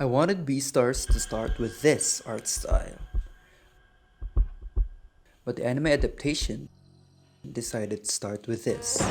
I wanted Beastars to start with this art style, but the anime adaptation decided to start with this.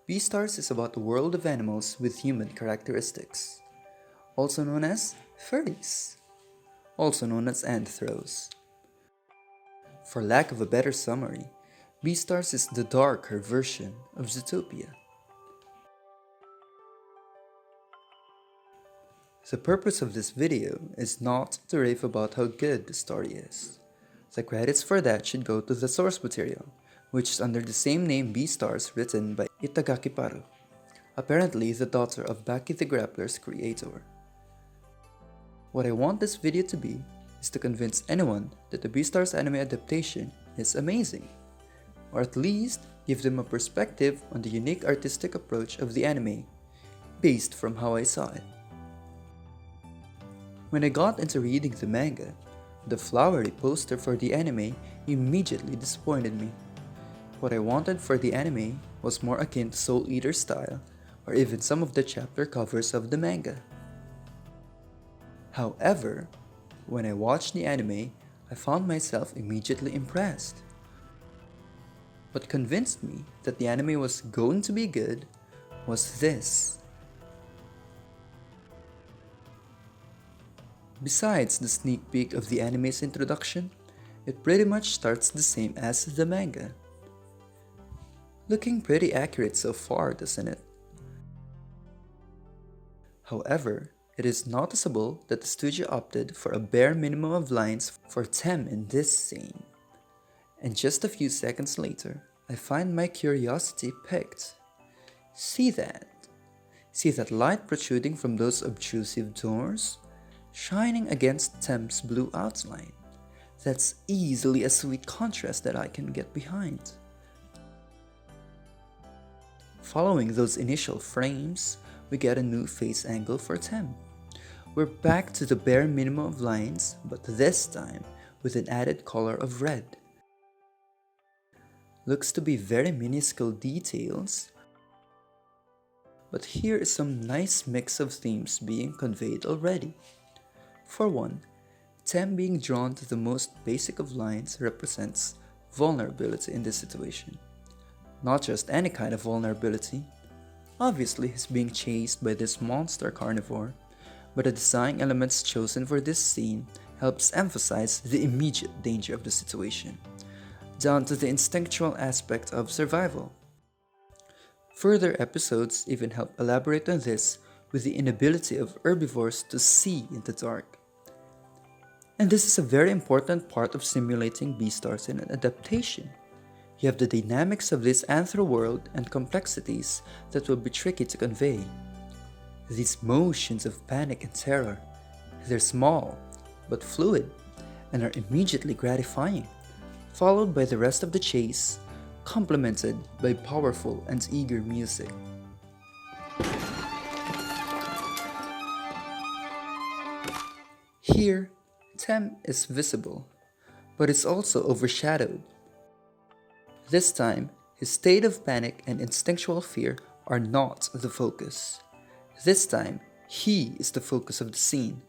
Beastars is about a world of animals with human characteristics, also known as furries, also known as anthros. For lack of a better summary, Beastars is the darker version of Zootopia. The purpose of this video is not to rave about how good the story is. The credits for that should go to the source material, which is under the same name Beastars, written by Itagaki Haru, apparently the daughter of Baki the Grappler's creator. What I want this video to be is to convince anyone that the Beastars anime adaptation is amazing, or at least give them a perspective on the unique artistic approach of the anime, based from how I saw it. When I got into reading the manga, the flowery poster for the anime immediately disappointed me. What I wanted for the anime was more akin to Soul Eater style, or even some of the chapter covers of the manga. However, when I watched the anime, I found myself immediately impressed. What convinced me that the anime was going to be good was this. Besides the sneak peek of the anime's introduction, it pretty much starts the same as the manga. Looking pretty accurate so far, doesn't it? However, it is noticeable that the studio opted for a bare minimum of lines for Tem in this scene. And just a few seconds later, I find my curiosity piqued. See that? See that light protruding from those obtrusive doors? Shining against Tem's blue outline. That's easily a sweet contrast that I can get behind. Following those initial frames, we get a new face angle for Tem. We're back to the bare minimum of lines, but this time with an added color of red. Looks to be very minuscule details, but here is some nice mix of themes being conveyed already. For one, Tem being drawn to the most basic of lines represents vulnerability in this situation. Not just any kind of vulnerability. Obviously, he's being chased by this monster carnivore, but the design elements chosen for this scene helps emphasize the immediate danger of the situation, down to the instinctual aspect of survival. Further episodes even help elaborate on this with the inability of herbivores to see in the dark. And this is a very important part of simulating Beastars in an adaptation. You have the dynamics of this anthro world and complexities that will be tricky to convey. These motions of panic and terror, they're small, but fluid, and are immediately gratifying, followed by the rest of the chase, complemented by powerful and eager music. Here, Tem is visible, but is also overshadowed. This time, his state of panic and instinctual fear are not the focus. This time, he is the focus of the scene,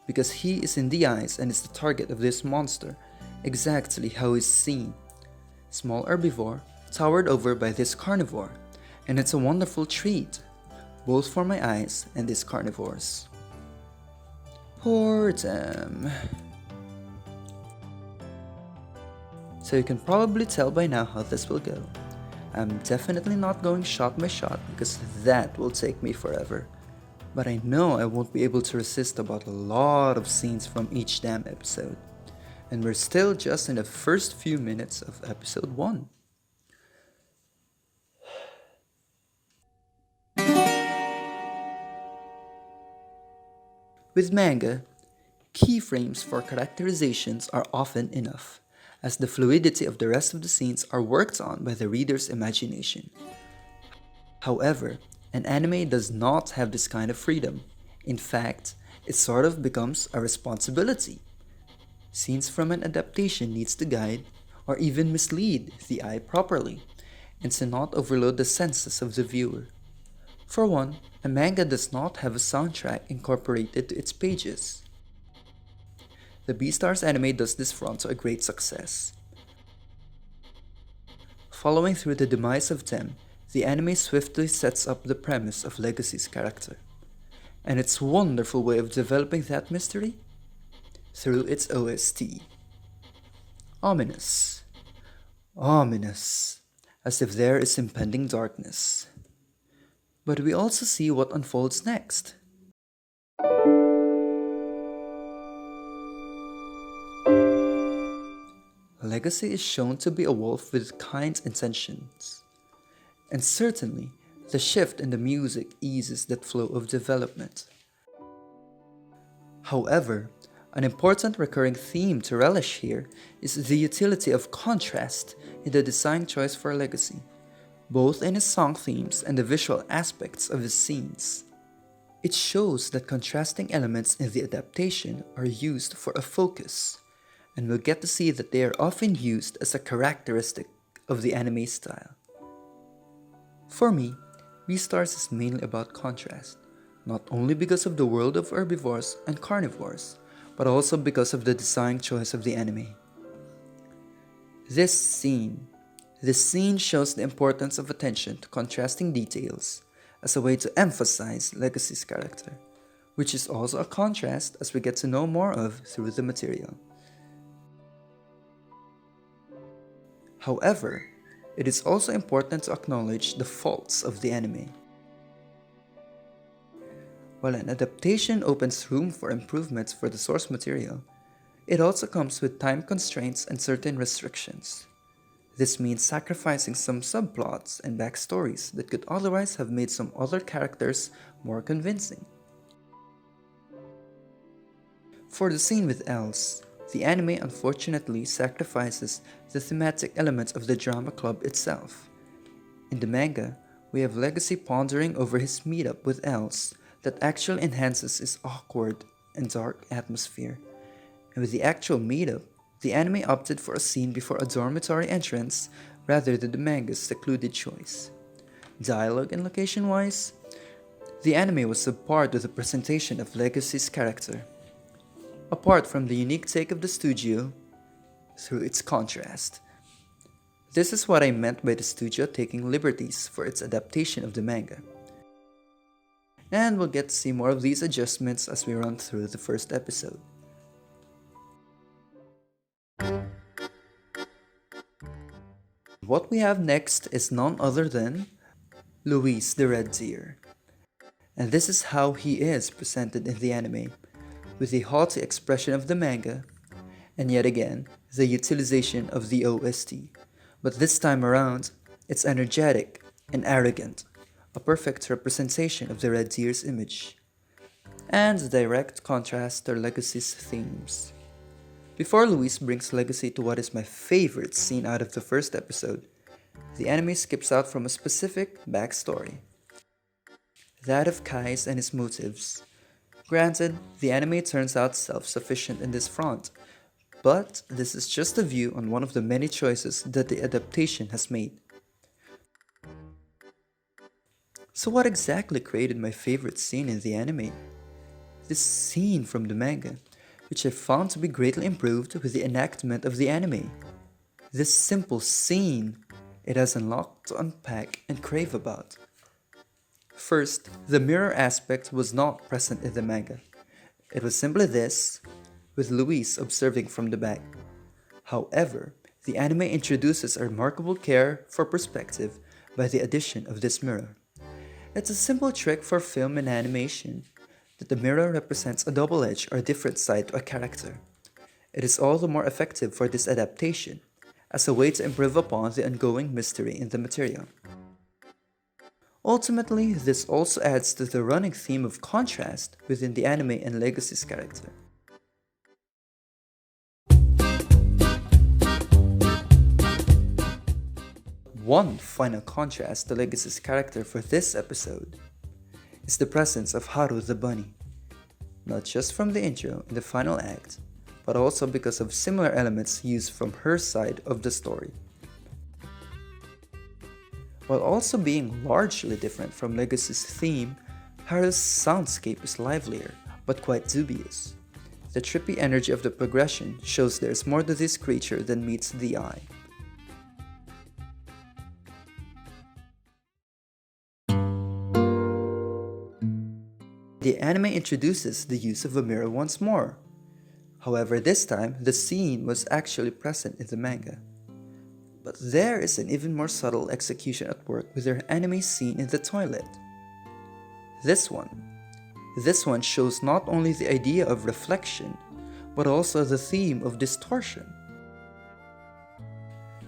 because he is in the eyes and is the target of this monster, exactly how he's seen. Small herbivore, towered over by this carnivore, and it's a wonderful treat, both for my eyes and these carnivores. Poor Tem. So you can probably tell by now how this will go. I'm definitely not going shot by shot because that will take me forever. But I know I won't be able to resist about a lot of scenes from each damn episode. And we're still just in the first few minutes of episode 1. With manga, keyframes for characterizations are often enough, as the fluidity of the rest of the scenes are worked on by the reader's imagination. However, an anime does not have this kind of freedom. In fact, it sort of becomes a responsibility. Scenes from an adaptation needs to guide or even mislead the eye properly and to not overload the senses of the viewer. For one, a manga does not have a soundtrack incorporated to its pages. The Beastars anime does this front to a great success. Following through the demise of Tem, the anime swiftly sets up the premise of Legosi's character. And its wonderful way of developing that mystery? Through its OST. Ominous. Ominous. As if there is impending darkness. But we also see what unfolds next. Legosi is shown to be a wolf with kind intentions. And certainly, the shift in the music eases that flow of development. However, an important recurring theme to relish here is the utility of contrast in the design choice for Legosi, both in his song themes and the visual aspects of his scenes. It shows that contrasting elements in the adaptation are used for a focus, and we'll get to see that they are often used as a characteristic of the anime style. For me, Beastars is mainly about contrast, not only because of the world of herbivores and carnivores, but also because of the design choice of the anime. This scene shows the importance of attention to contrasting details as a way to emphasize Legosi's character, which is also a contrast as we get to know more of through the material. However, it is also important to acknowledge the faults of the anime. While an adaptation opens room for improvements for the source material, it also comes with time constraints and certain restrictions. This means sacrificing some subplots and backstories that could otherwise have made some other characters more convincing. For the scene with Els, the anime unfortunately sacrifices the thematic elements of the drama club itself. In the manga, we have Legosi pondering over his meetup with Els that actually enhances his awkward and dark atmosphere. And with the actual meetup, the anime opted for a scene before a dormitory entrance rather than the manga's secluded choice. Dialogue and location-wise, the anime was subpar to the presentation of Legosi's character. Apart from the unique take of the studio, through its contrast. This is what I meant by the studio taking liberties for its adaptation of the manga. And we'll get to see more of these adjustments as we run through the first episode. What we have next is none other than Luis the Red Deer. And this is how he is presented in the anime, with the haughty expression of the manga, and yet again, the utilization of the OST. But this time around, it's energetic and arrogant, a perfect representation of the Red Deer's image, and a direct contrast to Legosi's themes. Before Luis brings Legosi to what is my favorite scene out of the first episode, the anime skips out from a specific backstory. That of Kai's and his motives. Granted, the anime turns out self-sufficient in this front, but this is just a view on one of the many choices that the adaptation has made. So what exactly created my favorite scene in the anime? This scene from the manga, which I found to be greatly improved with the enactment of the anime. This simple scene, it has a lot to unpack and crave about. First, the mirror aspect was not present in the manga. It was simply this, with Luis observing from the back. However, the anime introduces a remarkable care for perspective by the addition of this mirror. It's a simple trick for film and animation, that the mirror represents a double edge or different side to a character. It is all the more effective for this adaptation, as a way to improve upon the ongoing mystery in the material. Ultimately, this also adds to the running theme of contrast within the anime and Legosi's character. One final contrast to Legosi's character for this episode is the presence of Haru the bunny, not just from the intro in the final act, but also because of similar elements used from her side of the story. While also being largely different from Legosi's theme, Haru's soundscape is livelier, but quite dubious. The trippy energy of the progression shows there's more to this creature than meets the eye. The anime introduces the use of a mirror once more. However, this time, the scene was actually present in the manga. But there is an even more subtle execution at work with their anime scene in the toilet. This one shows not only the idea of reflection, but also the theme of distortion.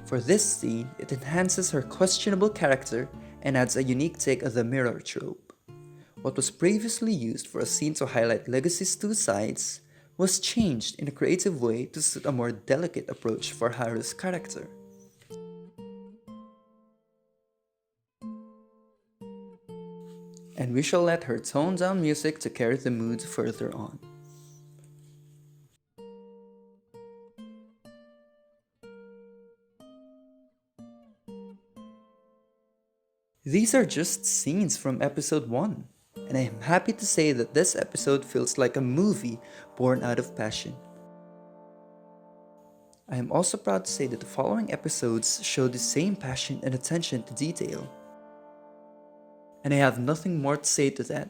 For this scene, it enhances her questionable character and adds a unique take on the mirror trope. What was previously used for a scene to highlight Legosi's two sides was changed in a creative way to suit a more delicate approach for Haru's character. And we shall let her tone down music to carry the mood further on. These are just scenes from episode 1, and I am happy to say that this episode feels like a movie born out of passion. I am also proud to say that the following episodes show the same passion and attention to detail. And I have nothing more to say to that,